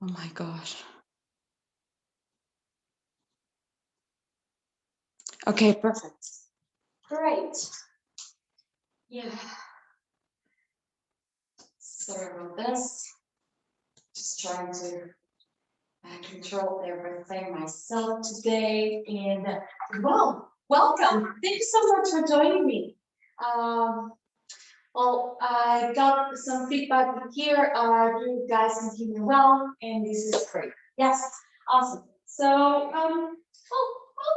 Oh my gosh. Okay, perfect. Great. Yeah. Sorry about this. Just trying to control everything myself today. And well, welcome. Thank you so much for joining me. Well, I got some feedback here. You guys can hear me well, and this is great. Yes, awesome. So,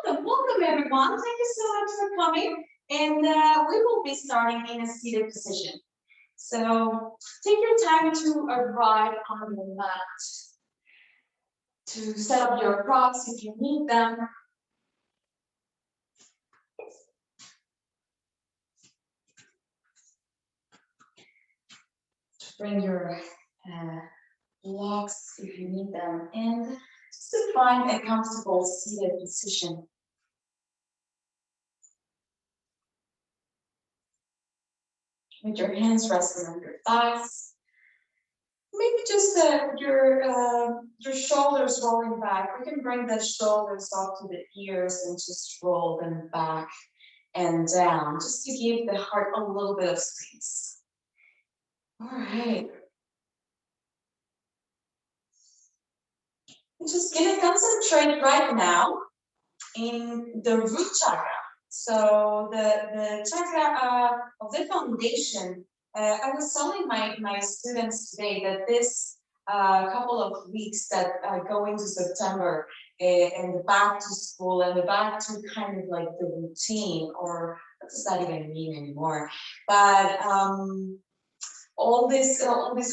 welcome everyone. Thank you so much for coming. And we will be starting in a seated position. So take your time to arrive on the mat, to set up your props if you need them. Bring your blocks if you need them, and just to find a comfortable seated position. With your hands resting on your thighs. Maybe just your shoulders rolling back. We can bring the shoulders up to the ears and just roll them back and down, just to give the heart a little bit of space. All right. I'm just gonna concentrate right now in the root chakra. So the chakra of the foundation. I was telling my students today that this couple of weeks that go into September and the back to school and the back to kind of like the routine, or what does that even mean anymore? But all these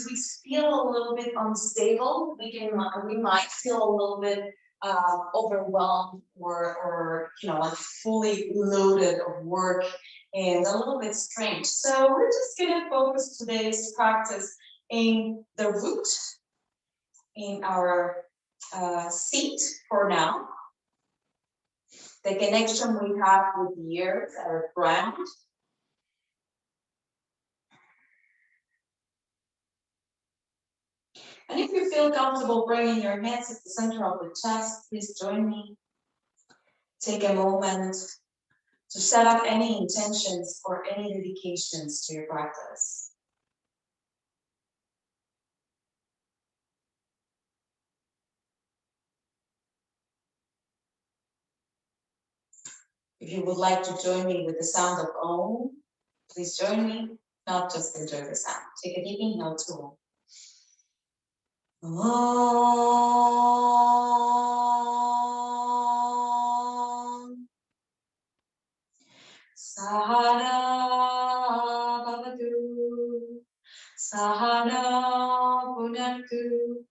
weeks feel a little bit unstable. We might feel a little bit overwhelmed or like fully loaded of work and a little bit strange. So we're just gonna focus today's practice in the root, in our seat for now. The connection we have with the earth, our ground. And if you feel comfortable bringing your hands at the center of the chest, please join me. Take a moment to set up any intentions or any dedications to your practice. If you would like to join me with the sound of Om, please join me. Not just enjoy the sound. Take a deep inhale to Om. Om. Sahana Bhavatu. Sahana Punatu.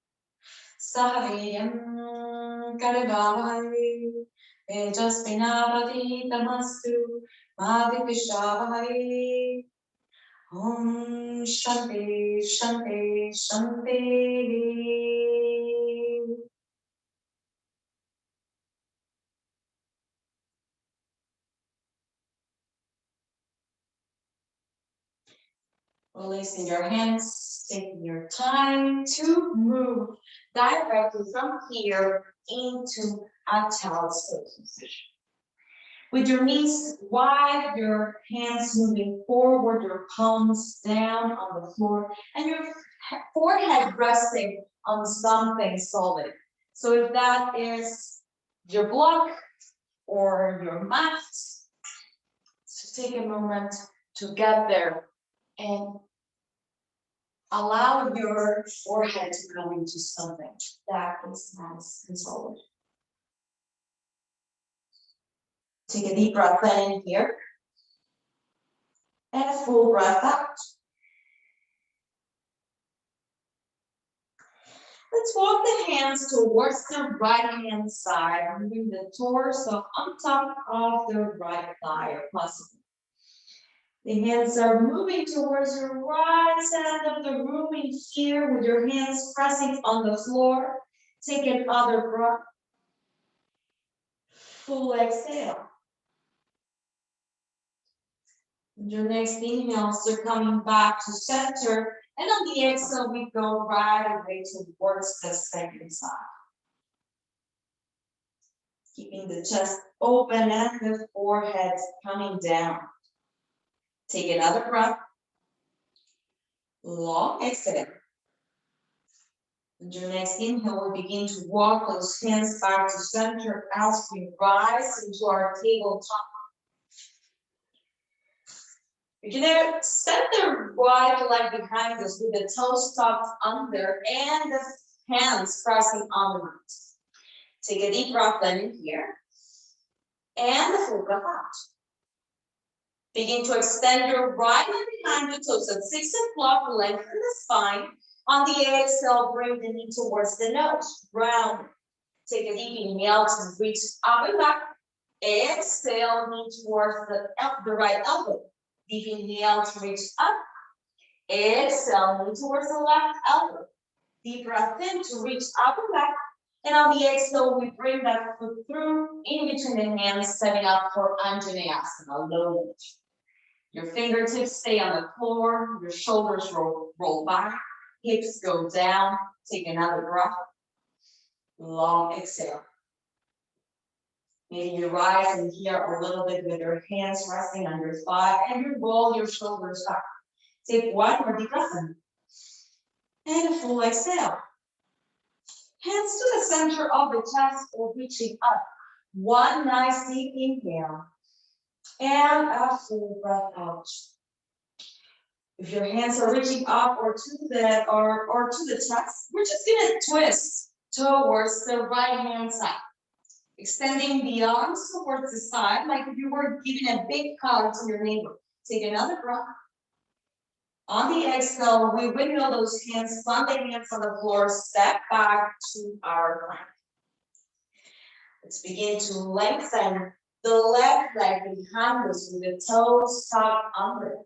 Sahavyam Karvavahai. Tejasvinavati Tamastu. Madhipishravahai. Om Shanti Shanti Shanti. Releasing your hands, taking your time to move directly from here into a child's pose position. With your knees wide, your hands moving forward, your palms down on the floor, and your forehead resting on something solid. So if that is your block or your mat, so take a moment to get there and allow your forehead to go into something that is nice and solid. Take a deep breath in here and a full breath out. Let's walk the hands towards the right hand side, moving the torso on top of the right thigh if possible. The hands are moving towards your right side of the room in here with your hands pressing on the floor. Take another breath. Full exhale. Your next inhale, so coming back to center And on the exhale, we go right away towards the second side. Keeping the chest open and the forehead coming down. Take another breath. Long exhale. And your next inhale, we begin to walk those hands back to center as we rise into our tabletop. You're gonna set the right leg behind us with the toes tucked under and the hands pressing on the mat. Take a deep breath in here and a full breath out. Begin to extend your right leg behind the toes at 6 o'clock, lengthen the spine. On the exhale, bring the knee towards the nose, round. Take a deep inhale to reach up and back. Exhale, knee towards the right elbow. Deep inhale to reach up. Exhale, knee towards the left elbow. Deep breath in to reach up and back. And on the exhale, we bring that foot through in between the hands, setting up for Anjaneyasana, low lunge. Your fingertips stay on the floor, your shoulders roll back, hips go down. Take another breath. Long exhale. Maybe you rise in here a little bit with your hands resting on your thigh and you roll your shoulders back. Take one more deep breath in. And a full exhale. Hands to the center of the chest or reaching up. One nice deep inhale. And a full breath out. If your hands are reaching up or to the chest, we're just gonna twist towards the right hand side. Extending the arms towards the side, like if you were giving a big hug to your neighbor. Take another breath. On the exhale, we windmill those hands, plant the hands on the floor, step back to our plank. Let's begin to lengthen the left leg behind us with the toes tucked under.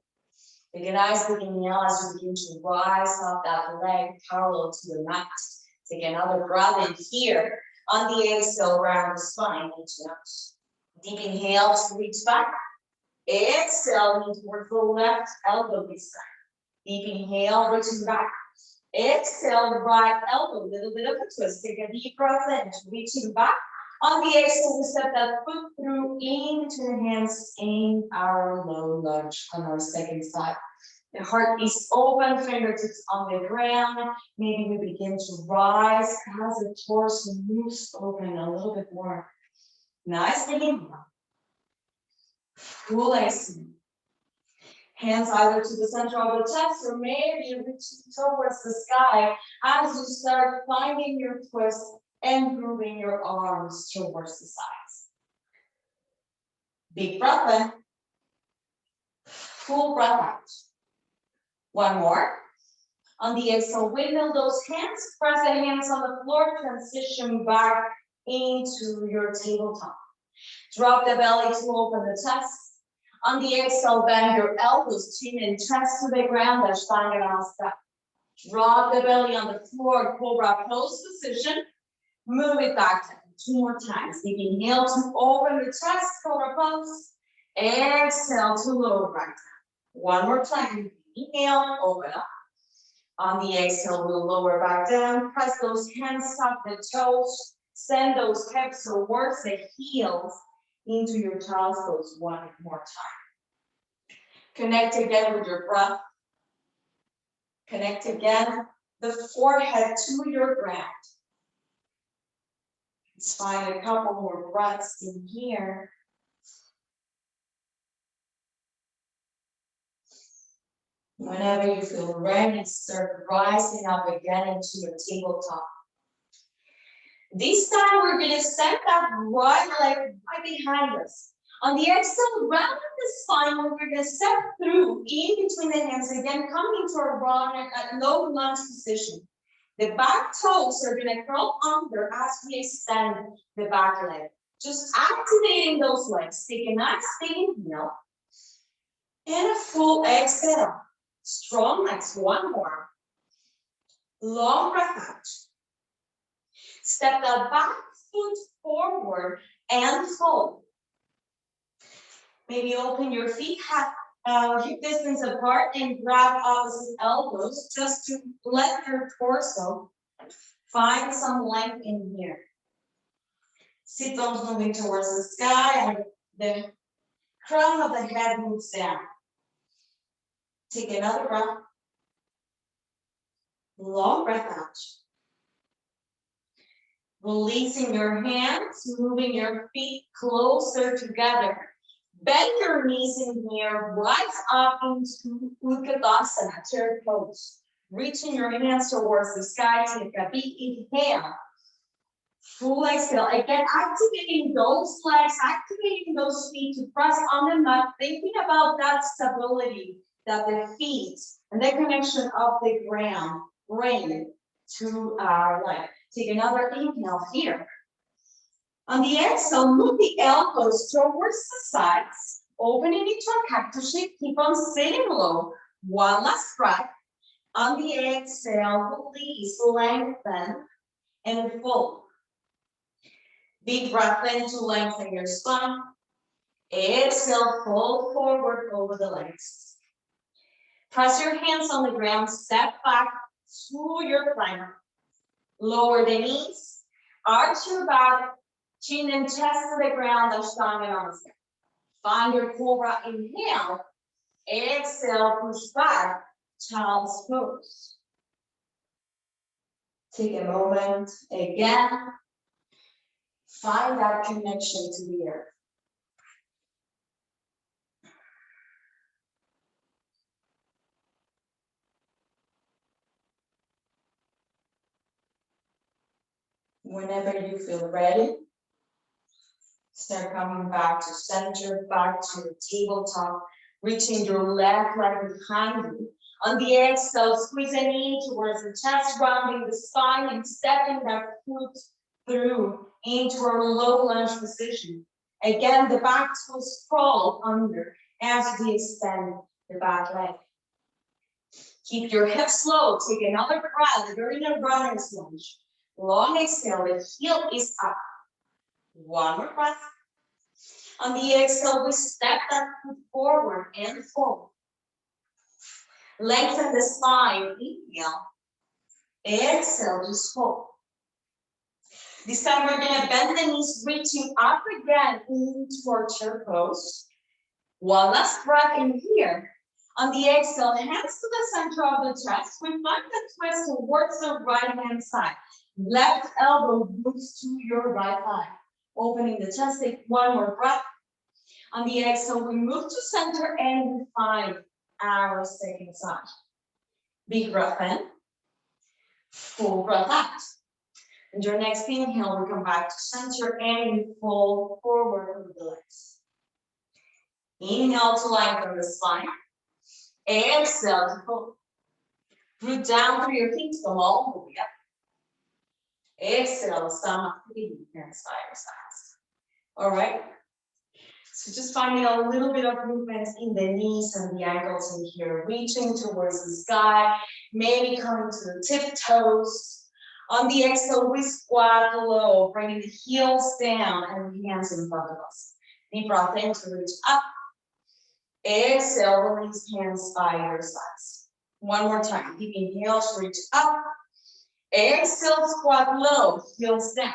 Take a nice big inhale as you begin to rise up that leg parallel to the mat. Take another breath in here. On the exhale, round the spine into nose. Deep inhale to reach back. Exhale, knee towards the left elbow this time. Deep inhale, reaching back. Exhale, right elbow, little bit of a twist. Take a deep breath in, reaching back. On the exhale, we step that foot through into the hands in our low lunge on our second side. The heart is open, fingertips on the ground. Maybe we begin to rise as the torso moves open a little bit more. Nice big inhale. Full exhale. Hands either to the center of the chest or maybe reaching towards the sky as you start finding your twist and moving your arms towards the sides. Big breath in. Full breath out. One more. On the exhale, windmill those hands, press the hands on the floor, transition back into your tabletop. Drop the belly to open the chest. On the exhale, bend your elbows, chin and chest to the ground, Ashtanga. Drop the belly on the floor, cobra pose position. Move it back 2 more times. Deep inhale to open the chest, cobra pose. Exhale to lower back down. One more time. Inhale, open up. On the exhale, we'll lower back down. Press those hands, tuck the toes. Send those hips towards the heels into your child's pose one more time. Connect again with your breath. Connect again the forehead to your ground. Let's find a couple more breaths in here. Whenever you feel ready, start rising up again into your tabletop. This time we're going to set that right leg right behind us. On the exhale, round the spine, we're going to step through in between the hands again, coming into a low lunge position. The back toes are going to curl under as we extend the back leg. Just activating those legs. Take a nice big inhale and a full exhale. Strong legs, one more. Long breath out. Step that back foot forward and fold. Maybe open your feet half Hip distance apart and grab opposite elbows just to let your torso find some length in here. Sit bones moving towards the sky and the crown of the head moves down. Take another breath. Long breath out. Releasing your hands, moving your feet closer together. Bend your knees in here, rise up into Utkatasana, chair pose. Reaching your hands towards the sky, take a big inhale. Full exhale. Again, activating those legs, activating those feet to press on the mat, thinking about that stability that the feet and the connection of the ground bring to our leg. Take another inhale here. On the exhale, move the elbows towards the sides, opening into a cactus shape. Keep on sitting low. One last breath. On the exhale, release, lengthen, and fold. Big breath in to lengthen your spine. Exhale, fold forward over the legs. Press your hands on the ground, step back to your plank. Lower the knees, arch your back, chin and chest to the ground, Ashtanga Namaste. Find your cobra, inhale. Exhale, push back, child's pose. Take a moment again. Find that connection to the earth. Whenever you feel ready, start coming back to center, back to the tabletop, reaching your left leg behind you. On the exhale, squeeze a knee towards the chest, rounding the spine and stepping that foot through into our low lunge position. Again, the back will scroll under as we extend the back leg. Keep your hips low. Take another breath. You're in a runner's lunge. Long exhale, the heel is up. One more breath. On the exhale, we step that foot forward and fold. Lengthen the spine, inhale. Exhale, just fold. This time we're gonna bend the knees, reaching up again into our chair pose. One last breath in here. On the exhale, hands to the center of the chest. We find the twist towards the right hand side. Left elbow moves to your right eye. Opening the chest, take one more breath. On the exhale, we move to center and we find our second side. Big breath in, full breath out. And your next inhale, we come back to center and we fold forward with the legs. Inhale to lengthen the spine. Exhale to fold. Root down through your feet, come all the way up. Exhale, stomach, feet, hands by your sides. All right. So just finding a little bit of movement in the knees and the ankles in here, reaching towards the sky, maybe coming to the tiptoes. On the exhale, we squat low, bringing the heels down and the hands in front of us. Deep breath in to reach up. Exhale, release hands by your sides. One more time. Deep inhale to reach up. Exhale, squat low, heels down.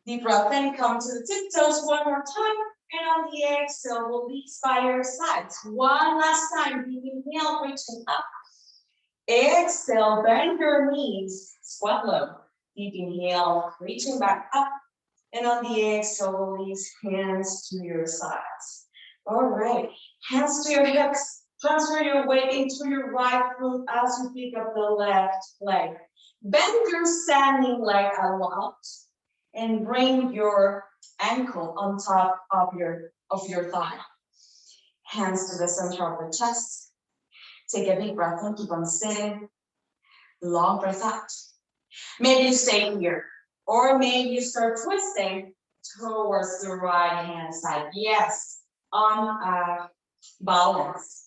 Deep breath in, come to the tiptoes one more time. And on the exhale, release by your sides. One last time, deep inhale, reaching up. Exhale, bend your knees, squat low. Deep inhale, reaching back up. And on the exhale, release hands to your sides. All right, hands to your hips. Transfer your weight into your right foot as you pick up the left leg. Bend your standing leg out and bring your ankle on top of your thigh. Hands to the center of the chest. Take a big breath in, keep on sitting. Long breath out. Maybe you stay here, or maybe you start twisting towards the right hand side. Yes, on balance.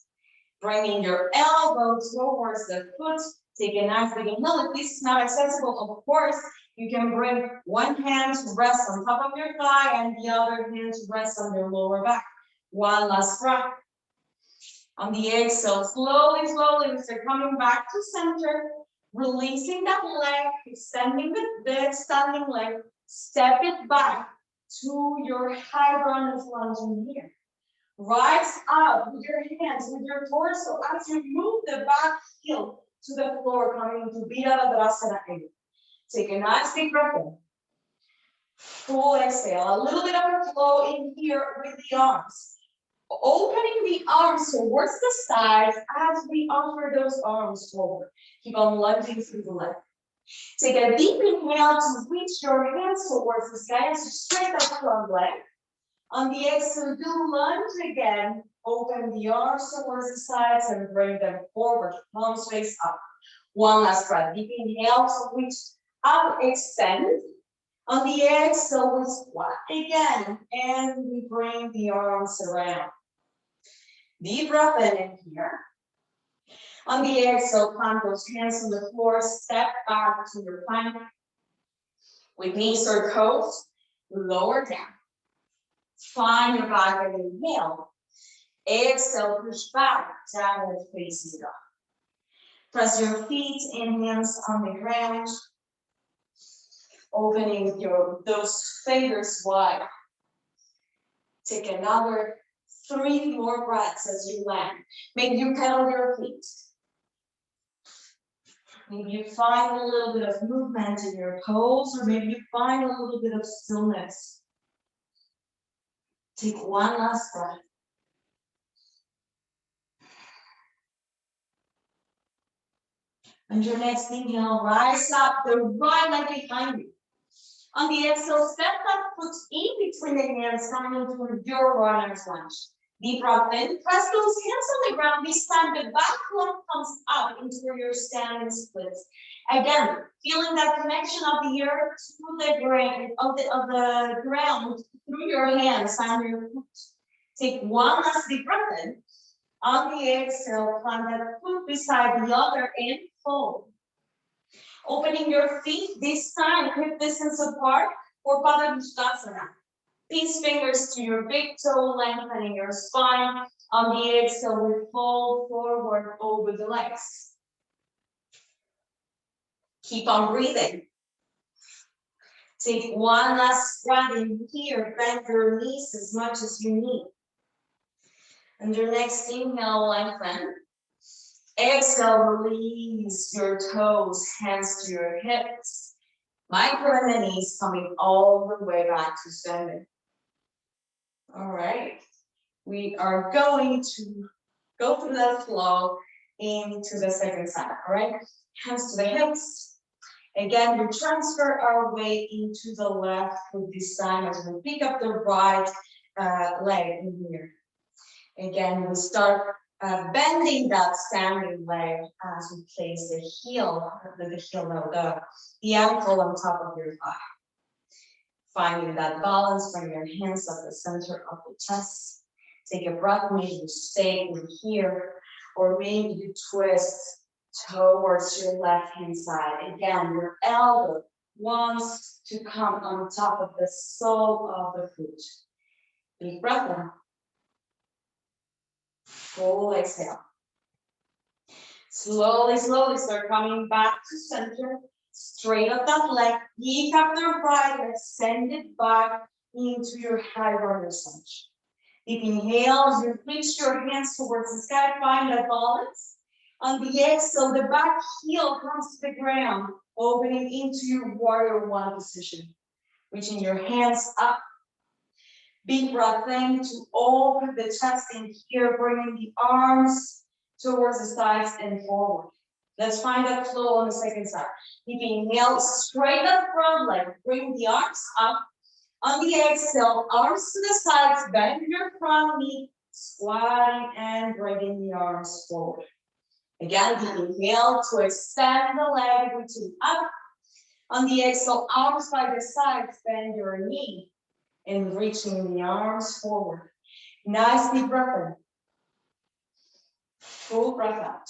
Bringing your elbow towards the foot. Take a nice big inhale. If this is not accessible, of course, you can bring one hand to rest on top of your thigh and the other hand to rest on your lower back. One last breath. On the exhale, slowly, slowly, we start coming back to center, releasing that leg, extending the standing leg, step it back to your high runner's lunge in here. Rise up with your hands, with your torso, as you move the back heel to the floor, coming into Virabhadrasana. Take a nice deep breath in. Full exhale, a little bit of a flow in here with the arms. Opening the arms towards the sides as we offer those arms forward. Keep on lunging through the leg. Take a deep inhale to reach your hands towards the sky as you straighten that front leg. On the exhale, do lunge again. Open the arms towards the sides and bring them forward. Palms face up. One last breath. Deep inhale to reach up, extend. On the exhale, we squat again, and we bring the arms around. Deep breath in here. On the exhale, plant those hands on the floor, step back to your plank. With knees or toes, lower down. Find your back and inhale. Exhale, push back, downward facing dog. Press your feet and hands on the ground. Opening those fingers wide. Take another 3 more breaths as you land. Maybe you pedal your feet. Maybe you find a little bit of movement in your toes, or maybe you find a little bit of stillness. Take one last breath. And your next inhale, rise up, the right leg behind you. On the exhale, step that foot in between the hands, coming into your runner's lunge. Deep breath in, press those hands on the ground. This time the back leg comes up into your standing splits. Again, feeling that connection of the earth to the ground, of the ground through your hands and your foot. Take one last deep breath in. On the exhale, plant that foot beside the other and fold. Opening your feet, this time hip distance apart for Padangusthasana. These fingers to your big toe, lengthening your spine. On the exhale, we fold forward over the legs. Keep on breathing. Take one last breath in here. Bend your knees as much as you need. And your next inhale, lengthen. Exhale, release your toes, hands to your hips. Micro in the knees, coming all the way back to center. All right. We are going to go through that flow into the second side, all right? Hands to the hips. Again, we transfer our weight into the left foot this time as we pick up the right leg in here. Again, we start bending that standing leg as we place the ankle on top of your thigh. Finding that balance, bring your hands up the center of the chest. Take a breath, maybe you stay in here, or maybe you twist towards your left hand side. Again, your elbow wants to come on top of the sole of the foot. Deep breath in. Full exhale. Slowly, slowly start coming back to center. Straight up that leg. Pick up the right leg. Send it back into your high runner's lunge. Deep inhale as you reach your hands towards the sky. Find that balance. On the exhale, the back heel comes to the ground, opening into your warrior one position. Reaching your hands up. Big breath in to open the chest in here, bringing the arms towards the sides and forward. Let's find that flow on the second side. Deep inhale, straight up front leg. Bring the arms up. On the exhale, arms to the sides, bend your front knee, squatting and bringing the arms forward. Again, deep inhale to extend the leg, reaching up. On the exhale, arms by the sides, bend your knee and reaching the arms forward. Nice deep breath in. Full breath out.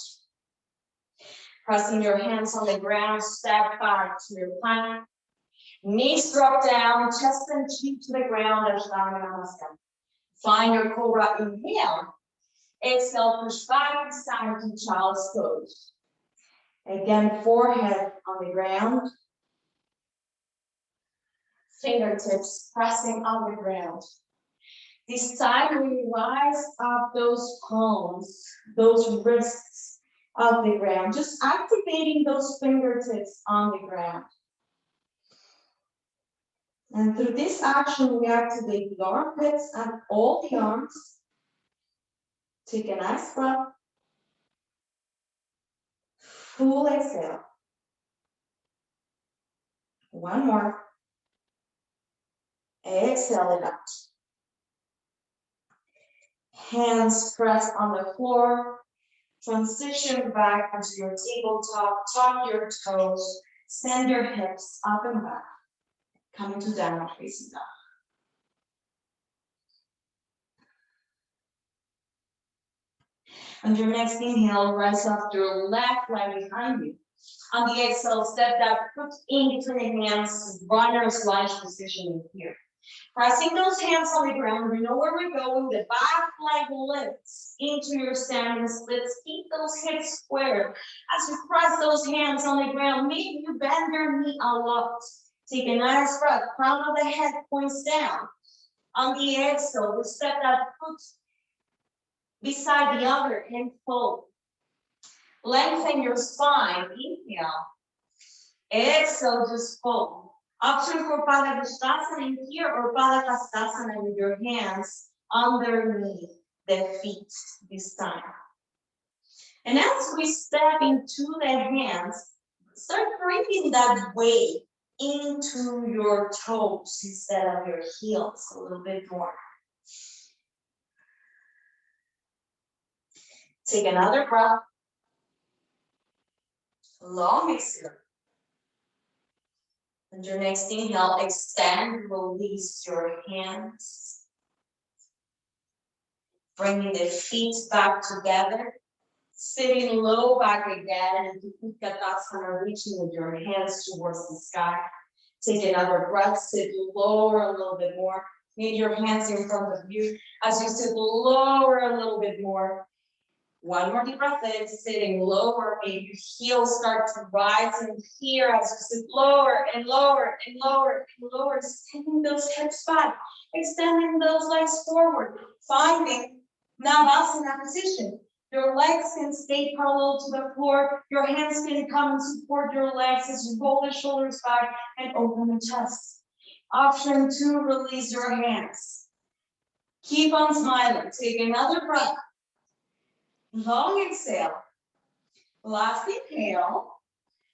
Pressing your hands on the ground, step back to your plank. Knees drop down, chest and cheek to the ground, Ashtanga Namaskar. Find your Cobra, inhale. Exhale, push back, side to child's pose. Again, forehead on the ground. Fingertips pressing on the ground. This time we rise up those palms, those wrists off the ground, just activating those fingertips on the ground. And through this action, we activate the armpits and all the arms. Take a nice breath. Full exhale. One more. Exhale it out. Hands pressed on the floor. Transition back onto your tabletop. Tuck your toes. Send your hips up and back. Coming to downward facing dog. On your next inhale, rise up your left leg behind you. On the exhale, step that foot in between the hands, runner's lunge position here. Pressing those hands on the ground, you know where we're going. The back leg lifts into your standing splits. Keep those hips square. As you press those hands on the ground, maybe you bend your knee a lot. Take a nice breath. Crown of the head points down. On the exhale, we step that foot beside the other and fold. Lengthen your spine. Inhale. Exhale, just fold. Option for Padangusthasana in here or Padahastasana with your hands underneath the feet this time. And as we step into the hands, start bringing that weight into your toes instead of your heels a little bit more. Take another breath. Long exhale. And your next inhale, extend, release your hands. Bringing the feet back together. Sitting low back again into Utkatasana, reaching with your hands towards the sky. Take another breath, sit lower a little bit more. Need your hands in front of you. As you sit lower a little bit more. One more deep breath in, sitting lower. Maybe your heels start to rise in here as you sit lower and lower and lower and lower. Extending those hips back, extending those legs forward, finding Navasana position. Your legs can stay parallel to the floor. Your hands can come and support your legs as you roll the shoulders back and open the chest. Option 2, release your hands. Keep on smiling. Take another breath. Long exhale. Last inhale.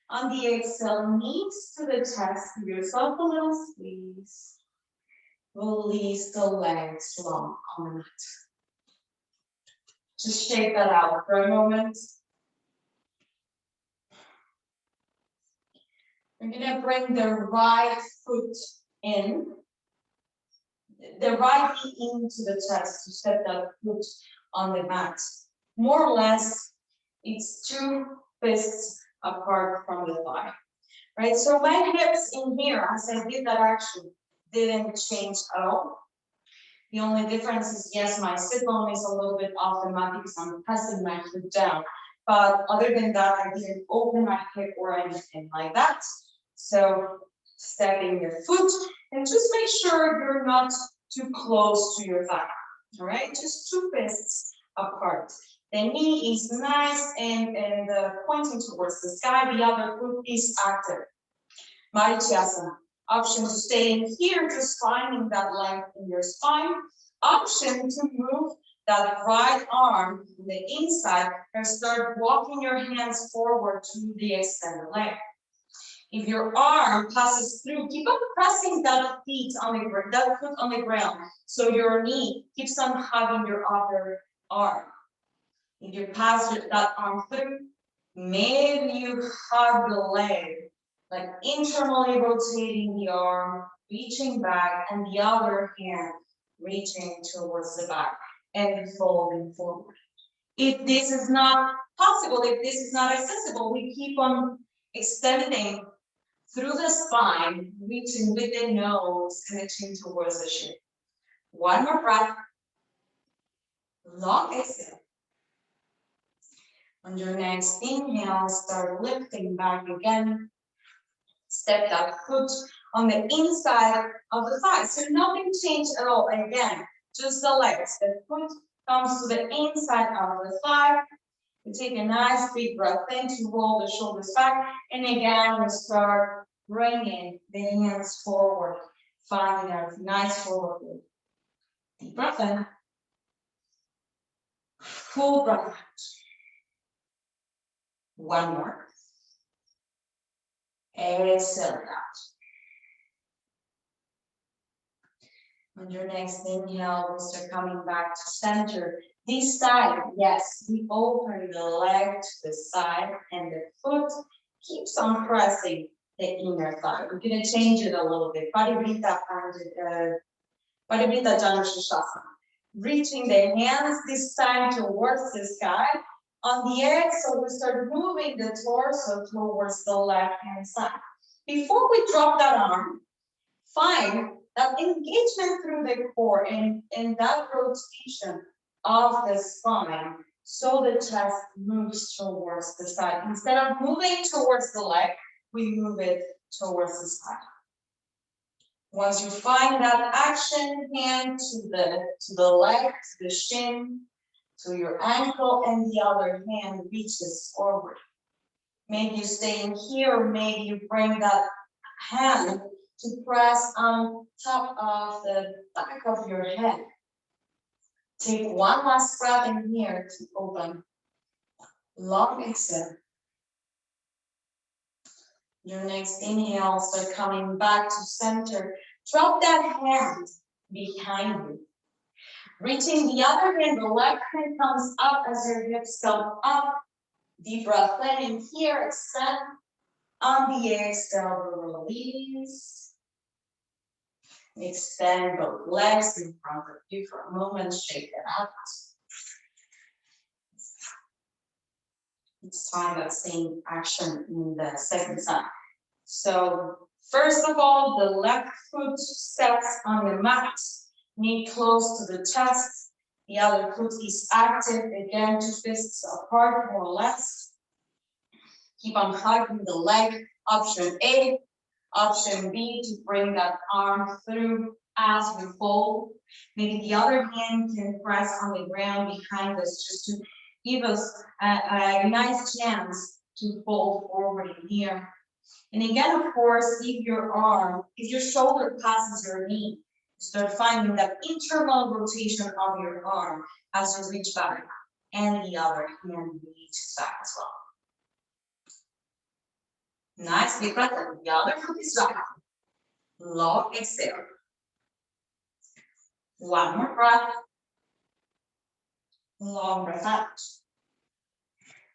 On the exhale, knees to the chest. Give yourself a little squeeze. Release the legs long on the mat. Just shake that out for a moment. We're gonna bring the right foot in. The right knee into the chest to step that foot on the mat. More or less, it's 2 fists apart from the thigh, right? So my hips in here, as I did that action, didn't change at all. The only difference is, yes, my sit bone is a little bit off the mat because I'm pressing my foot down. But other than that, I didn't open my hip or anything like that. So stepping your foot and just make sure you're not too close to your thigh, all right? Just 2 fists apart. The knee is nice and pointing towards the sky. The other foot is active. Marichyasana. Option to stay in here, just finding that length in your spine. Option to move that right arm to the inside and start walking your hands forward to the extended leg. If your arm passes through, keep on pressing that foot on the ground, so your knee keeps on hugging your upper arm. If you pass that arm through, maybe you hug the leg, like internally rotating the arm, reaching back, and the other hand reaching towards the back and folding forward. If this is not possible, if this is not accessible, we keep on extending through the spine, reaching with the nose, connecting towards the shin. One more breath. Long exhale. On your next inhale, start lifting back again. Step that foot on the inside of the thigh. So nothing changed at all. Again, just the legs. The foot comes to the inside of the thigh. You take a nice big breath in to roll the shoulders back. And again, we start bringing the hands forward, finding a nice forward loop. Deep breath in. Full breath out. One more. Exhale it out. On your next inhale, we'll start coming back to center. This side, yes, we open the leg to the side and the foot keeps on pressing the inner thigh. We're going to change it a little bit. Parivrtta Janusthasana. Reaching the hands this time towards the sky. On the exhale, we start moving the torso towards the left hand side. Before we drop that arm, find that engagement through the core and that rotation of the spine so the chest moves towards the side. Instead of moving towards the leg, we move it towards the side. Once you find that action, hand to the leg, to the shin, to your ankle, and the other hand reaches forward. Maybe you stay in here, or maybe you bring that hand to press on top of the back of your head. Take one last breath in here to open. Long exhale. Your next inhale, start coming back to center. Drop that hand behind you. Reaching the other hand, the left hand comes up as your hips come up. Deep breath in here, extend. On the exhale, release. Extend both legs in front of you for a moment, shake it out. Let's try that same action in the second side. So first of all, the left foot steps on the mat, knee close to the chest. The other foot is active, again, two fists apart more or less. Keep on hugging the leg. Option A. Option B, to bring that arm through as we fold. Maybe the other hand can press on the ground behind us just to give us a nice chance to fold forward in here. And again, of course, if your shoulder passes your knee, start finding that internal rotation of your arm as you reach back, and the other hand reaches back as well. Nice, big breath in. The other foot is back. Long exhale. One more breath. Long breath out.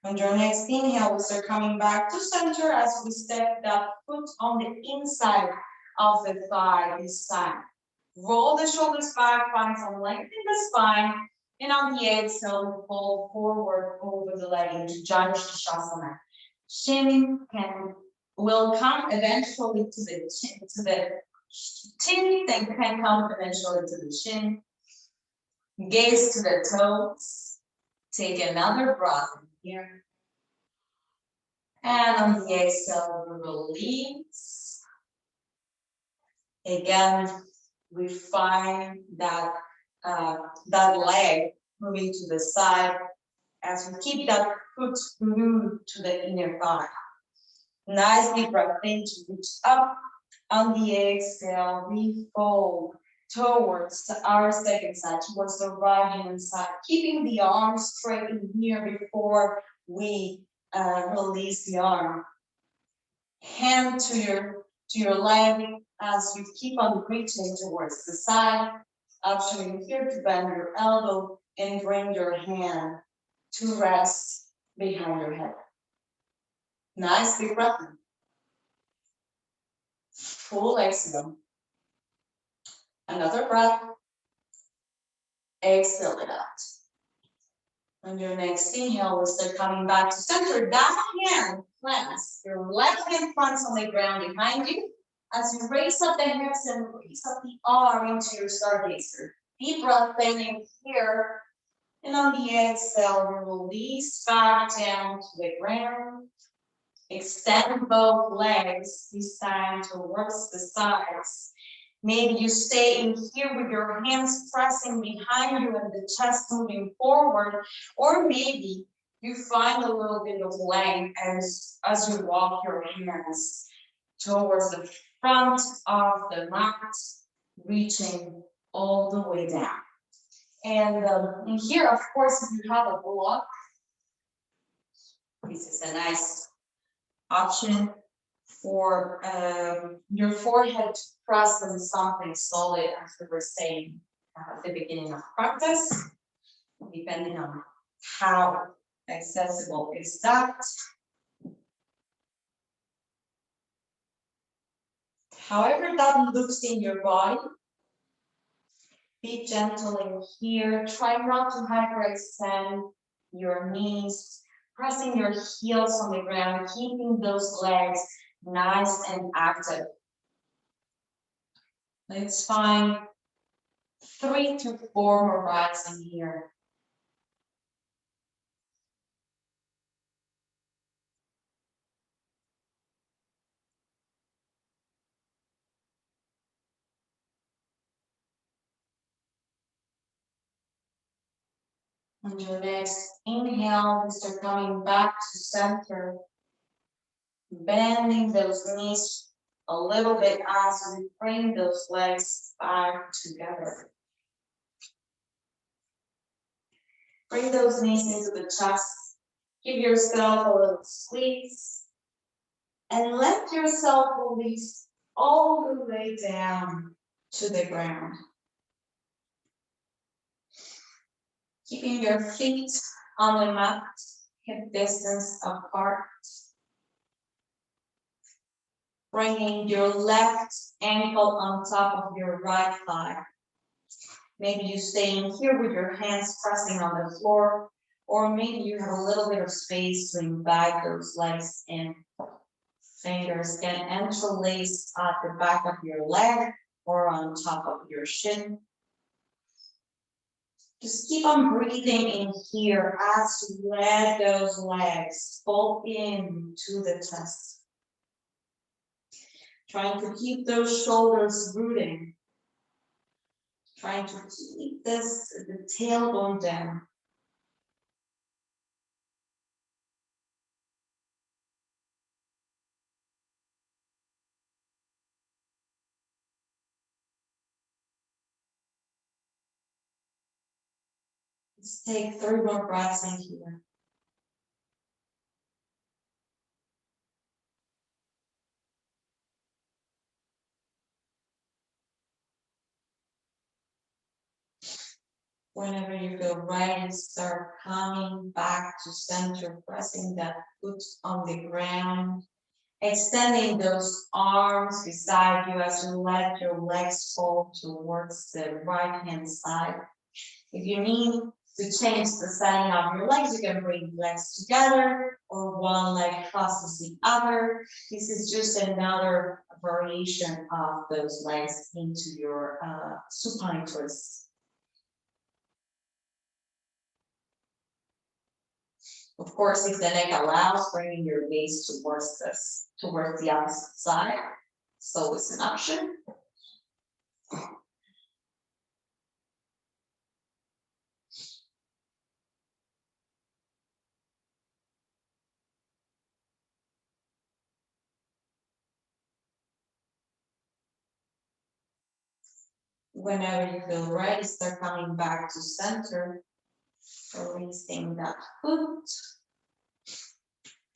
On your next inhale, we start coming back to center as we step that foot on the inside of the thigh this time. Roll the shoulders back, find some length in the spine, and on the exhale, fold forward over the leg into Janusthasana. Shin will come eventually to the chin, then can come eventually to the shin. Gaze to the toes. Take another breath in here. And on the exhale, release. Again, we find that leg moving to the side as we keep that foot glued to the inner thigh. Nice deep breath in to reach up. On the exhale, we fold towards our second side, towards the right hand side, keeping the arms straight in here before we release the arm. Hand to your leg as you keep on reaching towards the side. Option here to bend your elbow and bring your hand to rest behind your head. Nice big breath in. Full exhale. Another breath. Exhale it out. On your next inhale, we'll start coming back to center. That hand plants. Your left hand plants on the ground behind you. As you raise up the hips and raise up the arm into your stargazer. Deep breath in here. And on the exhale, release back down to the ground. Extend both legs, this time towards the sides. Maybe you stay in here with your hands pressing behind you and the chest moving forward, or maybe you find a little bit of length as you walk your hands towards the front of the mat, reaching all the way down. And in here, of course, if you have a block, this is a nice option for your forehead to press on something solid, as we were saying at the beginning of practice, depending on how accessible is that. However that looks in your body, be gentle in here. Try not to hyperextend your knees, pressing your heels on the ground, keeping those legs nice and active. Let's find 3 to 4 more breaths in here. On your next inhale, we start coming back to center, bending those knees a little bit as we bring those legs back together. Bring those knees into the chest. Give yourself a little squeeze and let yourself release all the way down to the ground. Keeping your feet on the mat, hip distance apart. Bringing your left ankle on top of your right thigh. Maybe you stay in here with your hands pressing on the floor, or maybe you have a little bit of space to invite those legs in. Fingers can interlace at the back of your leg or on top of your shin. Just keep on breathing in here as you let those legs fall into the chest. Trying to keep those shoulders rooting. Trying to keep the tailbone down. Let's take 3 more breaths in here. Whenever you feel ready, start coming back to center, pressing that foot on the ground, extending those arms beside you as you let your legs fall towards the right hand side. If you need to change the setting of your legs, you can bring legs together or one leg crosses the other. This is just another variation of those legs into your supine twist. Of course, if the neck allows, bringing your gaze towards the opposite side. So it's an option. Whenever you feel ready, start coming back to center, releasing that foot,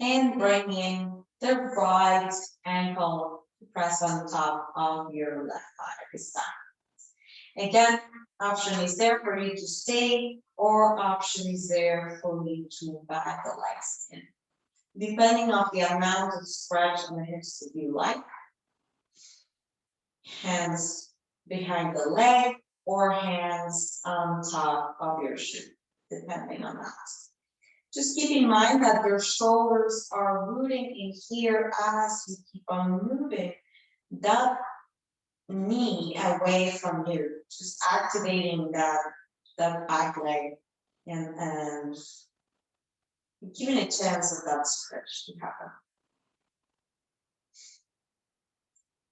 and bringing the right ankle to press on top of your left thigh this time. Again, option is there for you to stay, or option is there for you to back the legs in, depending on the amount of stretch on the hips that you like. Hands behind the leg or hands on top of your shoe, depending on that. Just keep in mind that your shoulders are rooting in here as you keep on moving that knee away from you, just activating that back leg and giving a chance of that stretch to happen.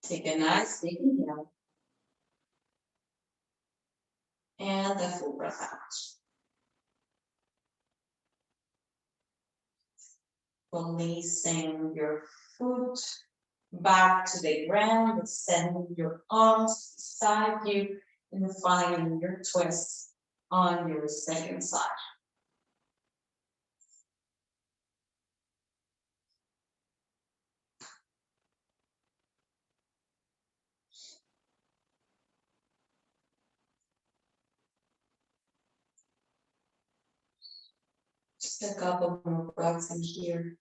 Take a nice big inhale. And a full breath out. Releasing your foot back to the ground, extending your arms beside you, and finding your twist on your second side. Just a couple more breaths in here.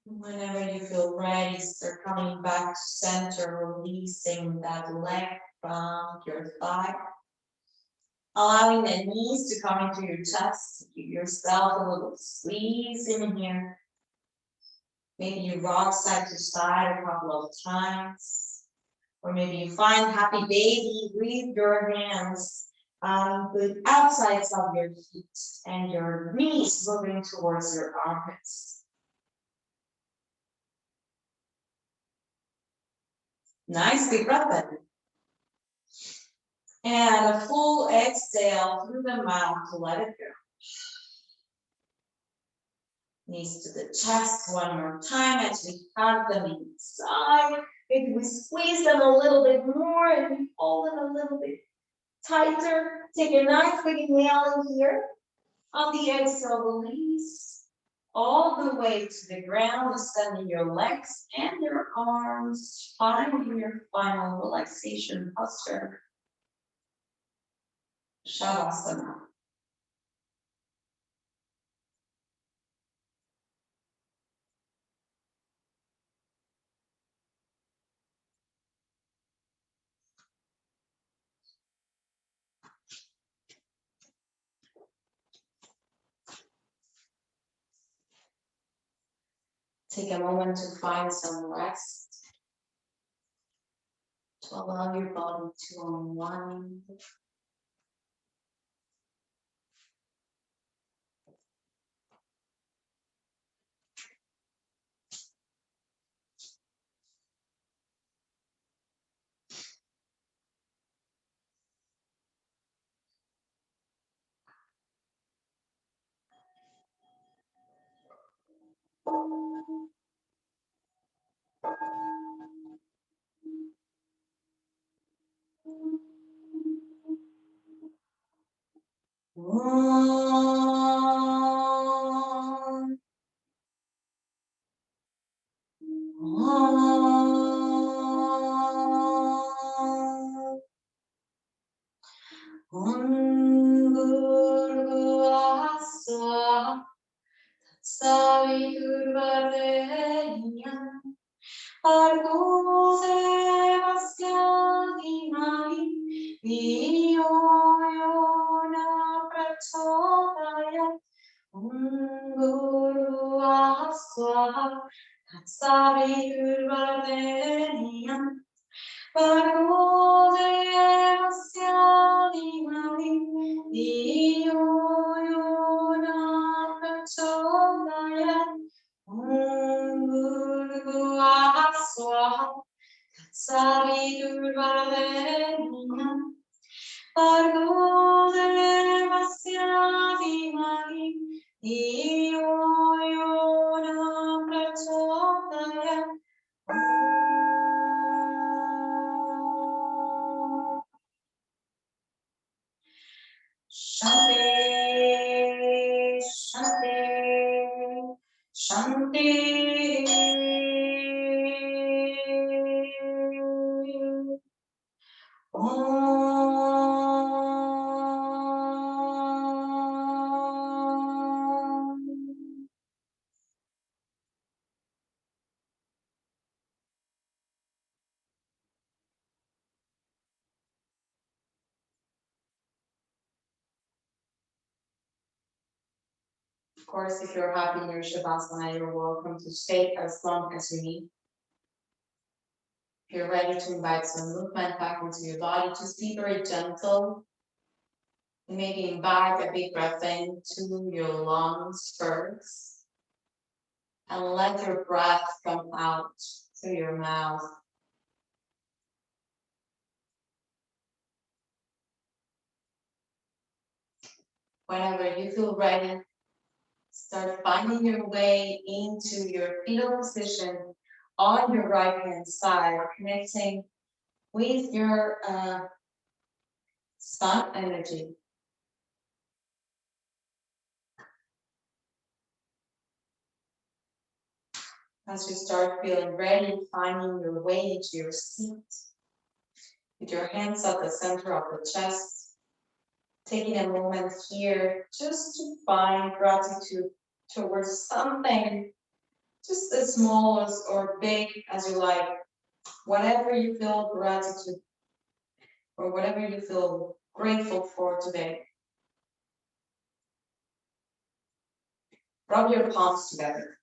Whenever you feel ready, start coming back to center, releasing that leg from your thigh. Allowing the knees to come into your chest, give yourself a little squeeze in here. Maybe you rock side to side a couple of times. Or maybe you find happy baby with your hands the outsides of your feet and your knees moving towards your armpits. Nice, big breath in. And a full exhale through the mouth to let it go. Knees to the chest one more time as we hug them inside. Maybe we squeeze them a little bit more and we hold them a little bit tighter. Take a nice big inhale in here. On the exhale, release all the way to the ground, extending your legs and your arms, finding your final relaxation posture. Shavasana. Take a moment to find some rest, to allow your body to unwind. Of course, if you're happy in your Shavasana, you're welcome to stay as long as you need. If you're ready to invite some movement back into your body, just be very gentle. Maybe invite a big breath into your lungs first. And let your breath come out through your mouth. Whenever you feel ready, start finding your way into your fetal position on your right hand side, connecting with your sun energy. As you start feeling ready, finding your way into your seat, with your hands at the center of the chest, taking a moment here just to find gratitude towards something, just as small as or big as you like, whatever you feel gratitude or whatever you feel grateful for today. Rub your palms together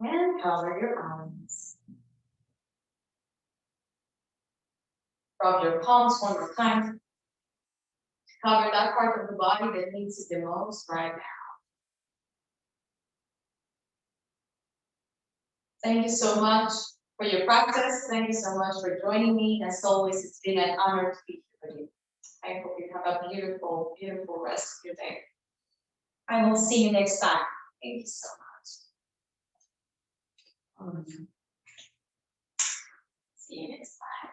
and cover your eyes. Rub your palms one more time. Cover that part of the body that needs it the most right now. Thank you so much for your practice. Thank you so much for joining me. As always, it's been an honor to be here with you. I hope you have a beautiful, beautiful rest of your day. I will see you next time. Thank you so much. See you next time.